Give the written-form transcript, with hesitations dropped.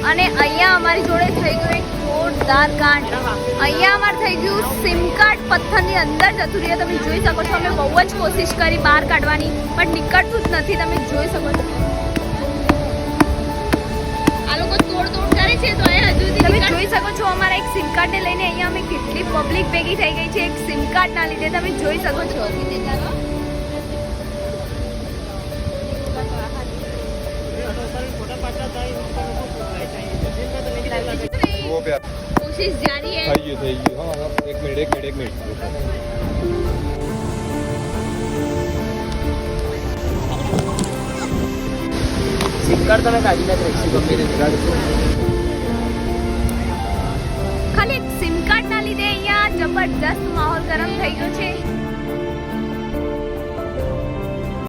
અને અહીંયા અમારી જોડે થઈ ગયું એક જોરદાર કાંડ. અહીંયા અમારે થઈ ગયું સિમ કાર્ડ પથ્થરની અંદર જતું રહ્યું. તમે જોઈ શકો છો અમે બહુ જ કોશિશ કરી બહાર કાઢવાની, પણ નીકળતું જ નથી. તમે જોઈ શકો છો આ લોકો તોડ કરે છે. તો એ હજુ તમે જોઈ શકો છો અમારા એક સિમ કાર્ડને લઈને અહીંયા અમે કેટલી પબ્લિક ભેગી થઈ ગઈ છે એક સિમ કાર્ડના લીધે. તમે જોઈ શકો છો. कोशिश जारी है. થઈ ગયું. હા એક મિનિટ. સિમ કાર્ડ તમે કાઢી નાખી ખાલી એક સિમ કાર્ડ ના લીધે અહીંયા જબરદસ્ત માહોલ ગરમ થઈ ગયો છે.